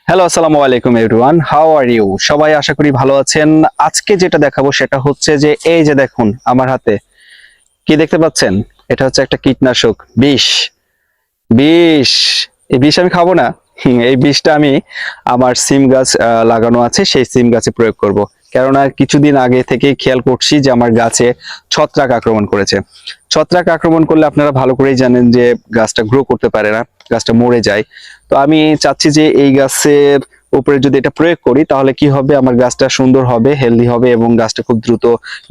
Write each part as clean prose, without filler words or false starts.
Hello, আসসালামু আলাইকুম everyone, how are you? সবাই আশা করি ভালো আছেন। আজকে যেটা দেখাবো সেটা হচ্ছে যে এই যে দেখুন আমার হাতে কি দেখতে পাচ্ছেন, এটা হচ্ছে একটা কীটনাশক বিষ। বিষ, এই বিষ আমি খাবো না। এই বিষটা আমি আমার সিম গাছ লাগানো আছে, সেই সিম গাছে প্রয়োগ করব। কেননা কিছুদিন আগে থেকে খেয়াল করছি যে আমার গাছে ছত্রাক আক্রমণ করেছে। ছত্রাক আক্রমণ করলে আপনারা ভালো করেই জানেন যে গাছটা গ্রো করতে পারে না, গাছটা মরে যায়। তো আমি চাচ্ছি যে এই গাছের উপরে যদি এটা প্রয়োগ করি তাহলে কি হবে, আমার গাছটা সুন্দর হবে, হেলদি হবে এবং গাছটা খুব দ্রুত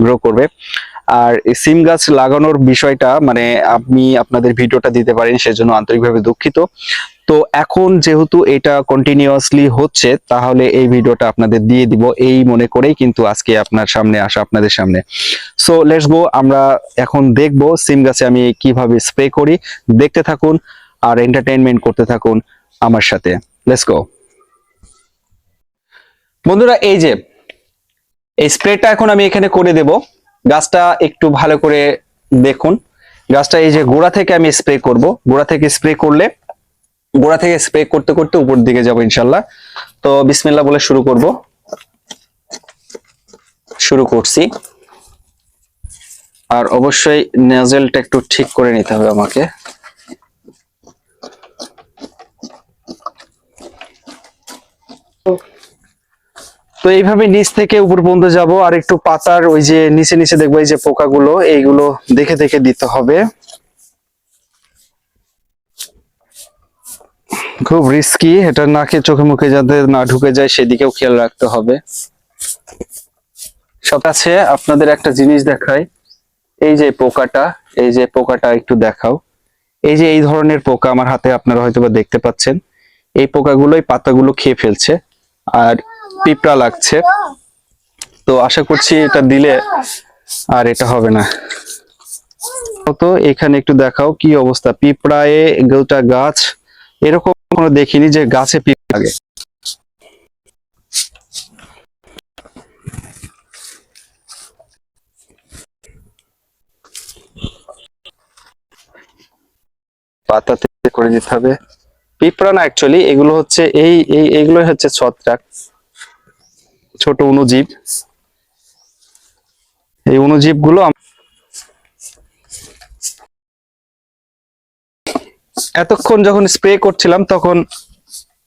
গ্রো করবে। আর এই সিম গাছ লাগানোর বিষয়টা মানে আমি আপনাদের ভিডিওটা দিতে পারিনি, সেজন্য আন্তরিকভাবে দুঃখিত। তো এখন যেহেতু এটা কন্টিনিউয়াসলি হচ্ছে, তাহলে এই ভিডিওটা আপনাদের দিয়ে দিব এই মনে করেই কিন্তু আজকে আপনার সামনে আসা, আপনাদের সামনে। সো লেটস গো, আমরা এখন দেখবো সিম গাছে আমি কিভাবে স্প্রে করি। দেখতে থাকুন আর এন্টারটেইনমেন্ট করতে থাকুন আমার সাথে। লেটস গো বন্ধুরা, এই যে এই স্প্রেটা এখন আমি এখানে করে দেব। গাছটা একটু ভালো করে দেখুন। গাছটা এই যে গোড়া থেকে আমি স্প্রে করব। গোড়া থেকে স্প্রে করলে, গোড়া থেকে স্প্রে করতে করতে উপর দিকে যাব ইনশাল্লাহ। তো বিসমিল্লাহ বলে শুরু করব। শুরু করছি। আর অবশ্যই নেজেলটা একটু ঠিক করে নিতে হবে আমাকে। তো এইভাবে নিচ থেকে উপর পর্যন্ত যাব, আর একটু পাতার ওই যে নিচে নিচে দেখবো এই যে পোকাগুলো, এইগুলো দেখে দেখে দিতে হবে। খুব রিস্কি, এটা নাকে চোখে মুখে যাতে না ঢুকে যায় সেদিকেও খেয়াল রাখতে হবে। সব আছে। আপনাদের একটা জিনিস দেখাই, এই যে পোকাটা, এই যে পোকাটা একটু দেখাও। এই যে এই ধরনের পোকা আমার হাতে আপনারা হয়তোবা দেখতে পাচ্ছেন। এই পোকাগুলোই পাতাগুলো খেয়ে ফেলছে আর পিঁপড়া লাগছে। তো আশা করছি এটা দিলে আর এটা হবে না। তো এখানে একটু দেখাও কি অবস্থা, পিঁপড়ায় গোটা গাছ। এরকম কোনো দেখিনি যে গাছে পিঁপড়া লাগে। পাতাতে করে দিতে হবে। পিঁপড়া না, অ্যাকচুয়ালি এগুলো হচ্ছে এইগুলোই হচ্ছে ছত্রাক, ছোট অণুজীব। এই অণুজীব গুলো এতক্ষণ যখন স্প্রে করছিলাম তখন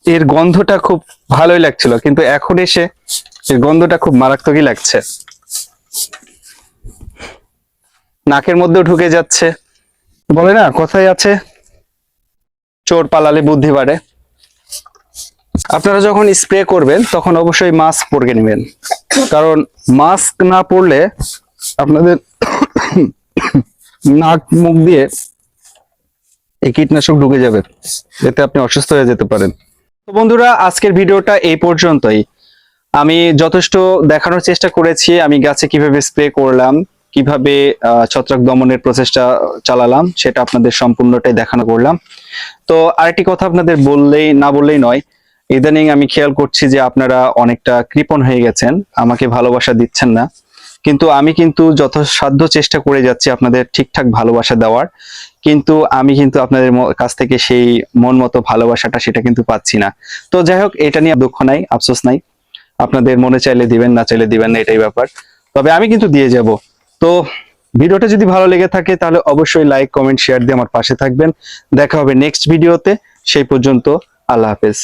এর গন্ধটা খুব ভালোই লাগছিল, কিন্তু এখন এসে এর গন্ধটা খুব মারাত্মকই লাগছে, নাকের মধ্যেও ঢুকে যাচ্ছে। বলে না কথাই আছে, চোর পালালে বুদ্ধি বাড়ে। আপনারা যখন স্প্রে করবেন তখন অবশ্যই মাস্ক পরে নেবেন, কারণ মাস্ক না পরলে আপনাদের নাক মুখ দিয়ে এই কীটনাশক ঢুকে যাবে, এতে আপনি অসুস্থ হয়ে যেতে পারেন। তো বন্ধুরা, আজকের ভিডিওটা এই পর্যন্তই। আমি যথেষ্ট দেখানোর চেষ্টা করেছি আমি গাছে কিভাবে স্প্রে করলাম, কিভাবে ছত্রাক দমনের প্রচেষ্টা চালালাম, সেটা আপনাদের সম্পূর্ণটাই দেখানো করলাম। তো আরেকটি কথা আপনাদের বললেই নয়, ইদানিং আমি খেয়াল করছি যে আপনারা অনেকটা কৃপণ হয়ে গেছেন, আমাকে ভালোবাসা দিচ্ছেন না। কিন্তু আমি কিন্তু যথাসাধ্য চেষ্টা করে যাচ্ছি আপনাদের ঠিকঠাক ভালোবাসা দেওয়ার, কিন্তু আমি কিন্তু আপনাদের কাছ থেকে সেই মন মতো ভালোবাসাটা সেটা কিন্তু পাচ্ছি না। তো যাই হোক, এটা নিয়ে দুঃখ নাই, আফসোস নাই। আপনাদের মনে চাইলে দিবেন, না চাইলে দিবেন না, এটাই ব্যাপার। তবে আমি কিন্তু দিয়ে যাব। তো ভিডিওটা যদি ভালো লেগে থাকে তাহলে অবশ্যই লাইক, কমেন্ট, শেয়ার দিয়ে আমার পাশে থাকবেন। দেখা হবে নেক্সট ভিডিওতে। সেই পর্যন্ত আল্লাহ হাফেজ।